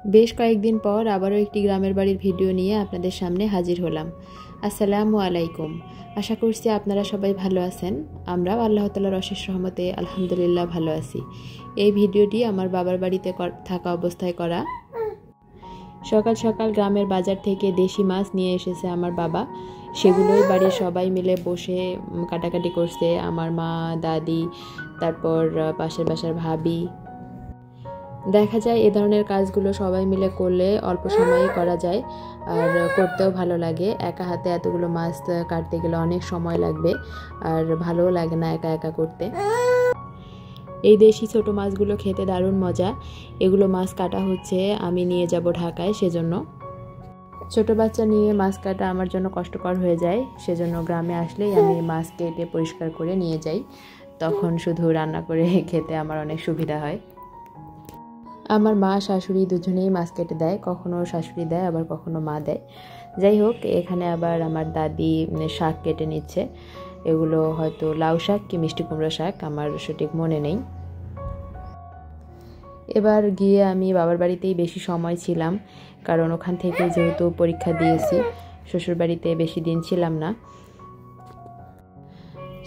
বেশ কয়েকদিন পর আবারও একটি গ্রামের বাড়ির ভিডিও নিয়ে আপনাদের সামনে হাজির হলাম। আসসালামু আলাইকুম। আশা করছি আপনারা সবাই ভালো আছেন। আমরাও আল্লাহ তাআলার অশেষ রহমতে আলহামদুলিল্লাহ ভালো আছি। এই ভিডিওটি আমার বাবার বাড়িতে থাকা অবস্থায় করা। সকাল সকাল গ্রামের বাজার থেকে দেশি মাছ নিয়ে এসেছে আমার বাবা। সেগুলোই বাড়ির সবাই মিলে বসে কাটাকাটি করছে। আমার মা, দাদি, তারপর পাশের বাসার ভাবি। দেখা যায় এ ধরনের কাজগুলো সবাই মিলে করলে অল্প সময়েই করা যায়, আর করতেও ভালো লাগে। একা হাতে এতগুলো মাছ কাটতে গেলে অনেক সময় লাগবে, আর ভালোও লাগে না একা একা করতে। এই দেশি ছোট মাছগুলো খেতে দারুণ মজা। এগুলো মাছ কাটা হচ্ছে, আমি নিয়ে যাব ঢাকায়, সেজন্য। ছোট বাচ্চা নিয়ে মাছ কাটা আমার জন্য কষ্টকর হয়ে যায়, সেজন্য গ্রামে আসলেই আমি মাছ কেটে পরিষ্কার করে নিয়ে যাই। তখন শুধু রান্না করে খেতে আমার অনেক সুবিধা হয়। আমার মা, শাশুড়ি দুজনেই মাছ কেটে দেয়, কখনো শাশুড়ি দেয় আবার কখনো মা দেয়। যাই হোক, এখানে আবার আমার দাদি শাক কেটে নিচ্ছে। এগুলো হয়তো লাউ শাক কি মিষ্টি কুমড়া শাক, আমার সঠিক মনে নেই। এবার গিয়ে আমি বাবার বাড়িতেই বেশি সময় ছিলাম, কারণ ওখান থেকে যেহেতু পরীক্ষা দিয়েছি, শ্বশুর বাড়িতে বেশি দিন ছিলাম না।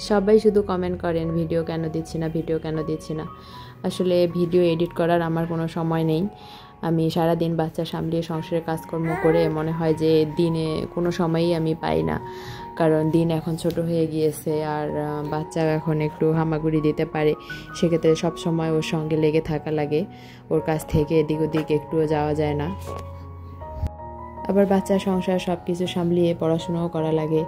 সবাই শুধু কমেন্ট করেন ভিডিও কেন দিচ্ছি না, ভিডিও কেন দিচ্ছি না। আসলে ভিডিও এডিট করার আমার কোনো সময় নেই। আমি সারাদিন বাচ্চা সামলিয়ে সংসারের কাজকর্ম করে মনে হয় যে দিনে কোনো সময়ই আমি পাই না, কারণ দিন এখন ছোট হয়ে গিয়েছে, আর বাচ্চা এখন একটু হামাগুড়ি দিতে পারে। সেক্ষেত্রে সব সময় ওর সঙ্গে লেগে থাকা লাগে, ওর কাছ থেকে এদিক ওদিক একটুও যাওয়া যায় না। আবার বাচ্চা, সংসার সব কিছু সামলিয়ে পড়াশোনাও করা লাগে,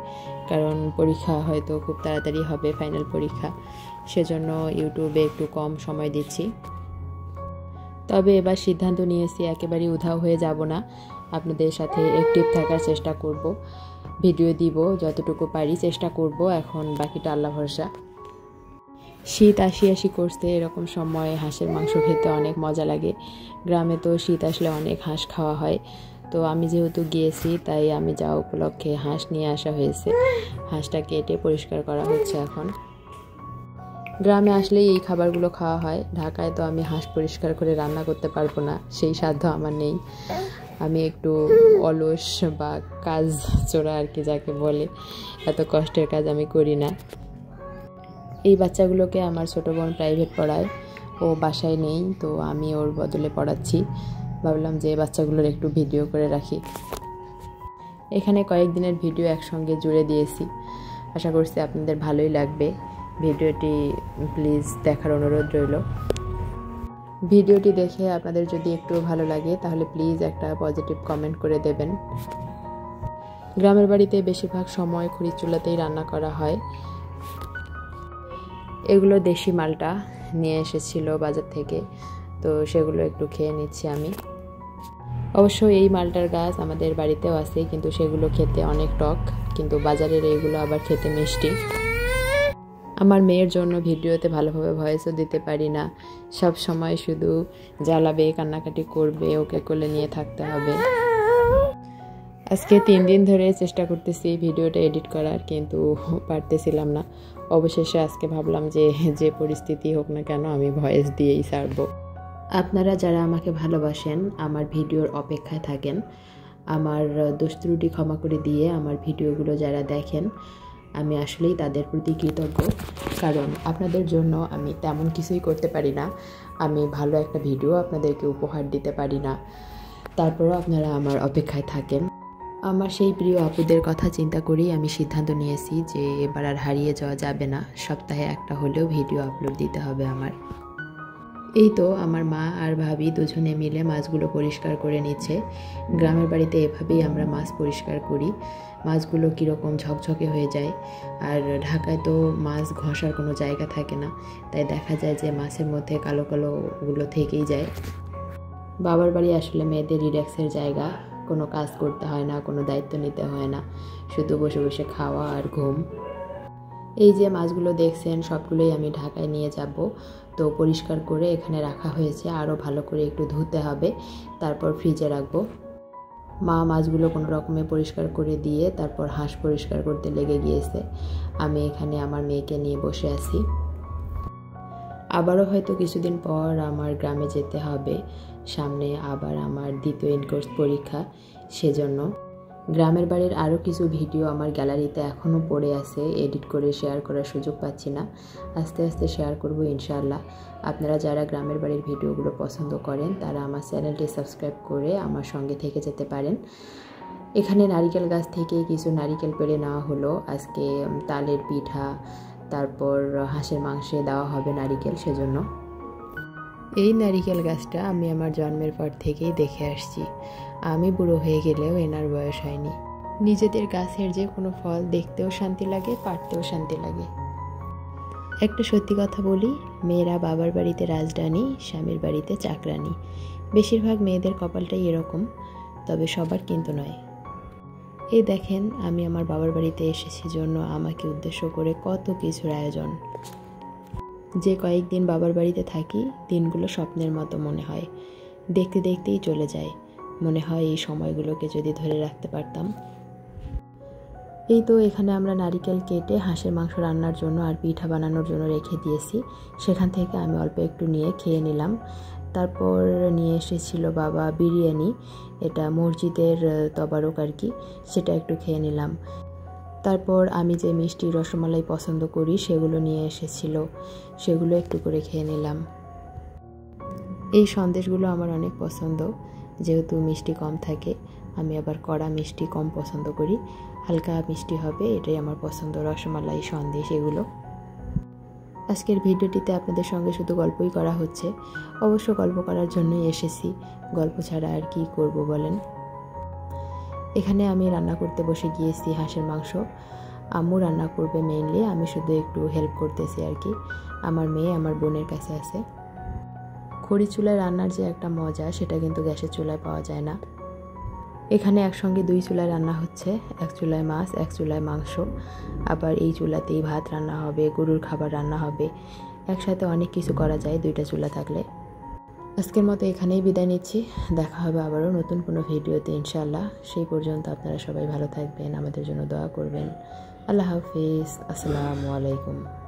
কারণ পরীক্ষা হয়তো খুব তাড়াতাড়ি হবে, ফাইনাল পরীক্ষা। সেজন্য ইউটিউবে একটু কম সময় দিচ্ছি। তবে এবার সিদ্ধান্ত নিয়েছি একেবারেই উধাও হয়ে যাব না, আপনাদের সাথে অ্যাক্টিভ থাকার চেষ্টা করব, ভিডিও দিব যতটুকু পারি, চেষ্টা করব। এখন বাকিটা আল্লাহ ভরসা। শীত আসি করতে, এরকম সময় হাঁসের মাংস খেতে অনেক মজা লাগে। গ্রামে তো শীত আসলে অনেক হাঁস খাওয়া হয়। তো আমি যেহেতু গিয়েছি, তাই আমি যাওয়া উপলক্ষে হাঁস নিয়ে আসা হয়েছে। হাঁসটা কেটে পরিষ্কার করা হচ্ছে এখন। গ্রামে আসলেই এই খাবারগুলো খাওয়া হয়। ঢাকায় তো আমি হাঁস পরিষ্কার করে রান্না করতে পারবো না, সেই সাধ্য আমার নেই। আমি একটু অলস বা কাজ চোরা আর কি যাকে বলে, এত কষ্টের কাজ আমি করি না। এই বাচ্চাগুলোকে আমার ছোটো বোন প্রাইভেট পড়ায়, ও বাসায় নেই, তো আমি ওর বদলে পড়াচ্ছি। ভাবলাম যে বাচ্চাগুলোর একটু ভিডিও করে রাখি। এখানে কয়েকদিনের ভিডিও একসঙ্গে জুড়ে দিয়েছি, আশা করছি আপনাদের ভালোই লাগবে। ভিডিওটি প্লিজ দেখার অনুরোধ রইল। ভিডিওটি দেখে আপনাদের যদি একটু ভালো লাগে তাহলে প্লিজ একটা পজিটিভ কমেন্ট করে দেবেন। গ্রামের বাড়িতে বেশিরভাগ সময় খড়ির চুলাতেই রান্না করা হয়। এগুলো দেশি মালটা নিয়ে এসেছিল বাজার থেকে, তো সেগুলো একটু খেয়ে নিচ্ছি আমি। অবশ্য এই মালটার গাছ আমাদের বাড়িতেও আছে, কিন্তু সেগুলো খেতে অনেক টক, কিন্তু বাজারের এইগুলো আবার খেতে মিষ্টি। আমার মেয়ের জন্য ভিডিওতে ভালোভাবে ভয়েসও দিতে পারি না, সব সময় শুধু জ্বালাবে, কান্নাকাটি করবে, ওকে কোলে নিয়ে থাকতে হবে। আজকে 3 দিন ধরে চেষ্টা করতেছি ভিডিওটা এডিট করার, কিন্তু পারতেছিলাম না। অবশেষে আজকে ভাবলাম যে পরিস্থিতি হোক না কেন আমি ভয়েস দিয়েই ছাড়ব। আপনারা যারা আমাকে ভালোবাসেন, আমার ভিডিওর অপেক্ষায় থাকেন, আমার দোষ ত্রুটি ক্ষমা করে দিয়ে আমার ভিডিওগুলো যারা দেখেন, আমি আসলেই তাদের প্রতি কৃতজ্ঞ। কারণ আপনাদের জন্য আমি তেমন কিছুই করতে পারি না, আমি ভালো একটা ভিডিও আপনাদেরকে উপহার দিতে পারি না, তারপরও আপনারা আমার অপেক্ষায় থাকেন। আমার সেই প্রিয় আপুদের কথা চিন্তা করেই আমি সিদ্ধান্ত নিয়েছি যে এবার আর হারিয়ে যাওয়া যাবে না, সপ্তাহে একটা হলেও ভিডিও আপলোড দিতে হবে আমার। এই তো আমার মা আর ভাবি দুজনে মিলে মাছগুলো পরিষ্কার করে নিচ্ছে। গ্রামের বাড়িতে এভাবেই আমরা মাছ পরিষ্কার করি, মাছগুলো কীরকম ঝকঝকে হয়ে যায়। আর ঢাকায় তো মাছ ঘষার কোনো জায়গা থাকে না, তাই দেখা যায় যে মাছের মধ্যে কালো কালোগুলো থেকেই যায়। বাবার বাড়ি আসলে মেয়েদের রিল্যাক্সের জায়গা, কোনো কাজ করতে হয় না, কোনো দায়িত্ব নিতে হয় না, শুধু বসে বসে খাওয়া আর ঘুম। এই যে মাছগুলো দেখছেন সবগুলোই আমি ঢাকায় নিয়ে যাব, তো পরিষ্কার করে এখানে রাখা হয়েছে, আরও ভালো করে একটু ধুতে হবে, তারপর ফ্রিজে রাখবো। মা মাছগুলো কোনো রকমে পরিষ্কার করে দিয়ে তারপর হাঁস পরিষ্কার করতে লেগে গিয়েছে। আমি এখানে আমার মেয়েকে নিয়ে বসে আছি। আবারও হয়তো কিছুদিন পর আমার গ্রামে যেতে হবে, সামনে আবার আমার দ্বিতীয় ইনকোর্স পরীক্ষা, সেজন্য। গ্রামের বাড়ির আরও কিছু ভিডিও আমার গ্যালারিতে এখনও পড়ে আছে, এডিট করে শেয়ার করার সুযোগ পাচ্ছি না। আস্তে আস্তে শেয়ার করব ইনশাআল্লাহ। আপনারা যারা গ্রামের বাড়ির ভিডিওগুলো পছন্দ করেন তারা আমার চ্যানেলটি সাবস্ক্রাইব করে আমার সঙ্গে থেকে যেতে পারেন। এখানে নারিকেল গাছ থেকে কিছু নারিকেল পেড়ে নেওয়া হলো। আজকে তালের পিঠা, তারপর হাঁসের মাংসে দেওয়া হবে নারিকেল, সেজন্য। এই নারিকেল গাছটা আমি আমার জন্মের পর থেকেই দেখে আসছি। আমি বুড়ো হয়ে গেলেও এনার বয়স হয়নি। নিজেদের গাছের যে কোনো ফল দেখতেও শান্তি লাগে, পাড়তেও শান্তি লাগে। একটা সত্যি কথা বলি, মেয়েরা বাবার বাড়িতে রাজরানী, স্বামীর বাড়িতে চাকরানী। বেশিরভাগ মেয়েদের কপালটাই এরকম, তবে সবার কিন্তু নয়। এই দেখেন, আমি আমার বাবার বাড়িতে এসেছি জন্য আমাকে উদ্দেশ্য করে কত কিছুর আয়োজন। যে কয়েকদিন বাবার বাড়িতে থাকি, দিনগুলো স্বপ্নের মতো মনে হয়। দেখতে দেখতেই চলে যায়। মনে হয় এই সময়গুলোকে যদি ধরে রাখতে পারতাম। এই তো এখানে আমরা নারিকেল কেটে হাঁসের মাংস রান্নার জন্য আর পিঠা বানানোর জন্য রেখে দিয়েছি। সেখান থেকে আমি অল্প একটু নিয়ে খেয়ে নিলাম। তারপর নিয়ে এসেছিল বাবা বিরিয়ানি, এটা মসজিদের তবারক আর কি, সেটা একটু খেয়ে নিলাম। তারপর আমি যে মিষ্টি রসমালাই পছন্দ করি সেগুলো নিয়ে এসেছিল, সেগুলো একটু করে খেয়ে নিলাম। এই সন্দেশগুলো আমার অনেক পছন্দ, যেহেতু মিষ্টি কম থাকে। আমি আবার কড়া মিষ্টি কম পছন্দ করি, হালকা মিষ্টি হবে এটাই আমার পছন্দ, রসমালাই, সন্দেশ এগুলো। আজকের ভিডিওটিতে আপনাদের সঙ্গে শুধু গল্পই করা হচ্ছে। অবশ্য গল্প করার জন্যই এসেছি, গল্প ছাড়া আর কি করব বলেন। এখানে আমি রান্না করতে বসে গিয়েছি হাঁসের মাংস। আম্মু রান্না করবে মেইনলি, আমি শুধু একটু হেল্প করতেছি আর কি। আমার মেয়ে আমার বোনের কাছে আছে। খড়ি চুলায় রান্নার যে একটা মজা, সেটা কিন্তু গ্যাসের চুলায় পাওয়া যায় না। এখানে একসঙ্গে 2 চুলায় রান্না হচ্ছে, এক চুলায় মাছ, এক চুলায় মাংস। আবার এই চুলাতেই ভাত রান্না হবে, গরুর খাবার রান্না হবে। একসাথে অনেক কিছু করা যায় 2টা চুলা থাকলে। আজকের মতো এখানেই বিদায় নিচ্ছি। দেখা হবে আবারও নতুন কোনো ভিডিওতে ইনশাআল্লাহ। সেই পর্যন্ত আপনারা সবাই ভালো থাকবেন, আমাদের জন্য দোয়া করবেন। আল্লাহ হাফিজ, আসসালামু আলাইকুম।